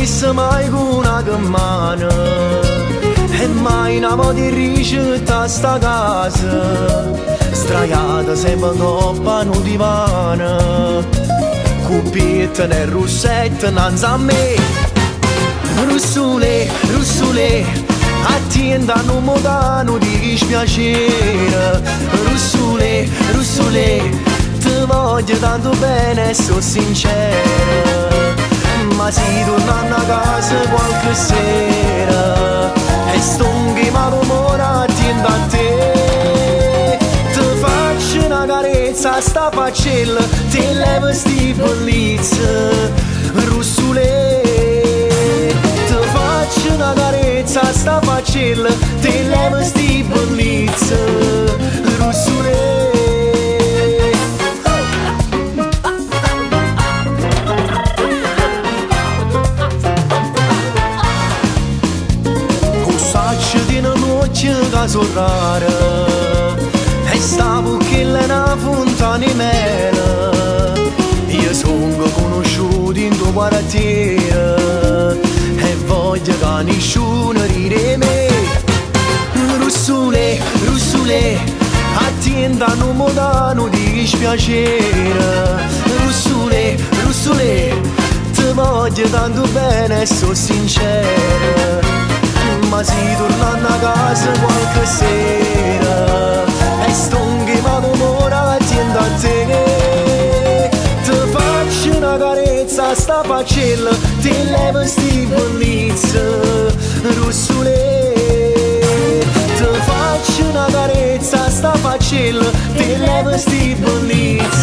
messa mai con una mano e mai una mo di ricetta sta casa straiata sempre coppa no divano cuppietta nel russetto innanzi a me Russule, Russule attienda non modano di dispiacere Russule, Russule ti voglio tanto bene e so sincera ma si tornando a casa qualche sera e stunghi ma l'umore attienda a te ti faccio una carezza a sta faccella ti levo sti bellezze Russule ti faccio una carezza a sta faccella ti levo sti bellezze Russule che sono rara e stavo che una fontana di mele io sono conosciuto in tuo quartiere e voglio che nessuno ride me Russule, Russule attienda non modano di dispiacere Russule, Russule ti voglio tanto bene e so sincera ma si tornando a casa qualche sera e stunghi ma l'umore attienda a te ti faccio una carezza a sta faccella ti levo sti bellezze Russule ti faccio una carezza a sta faccella ti levo sti bellezze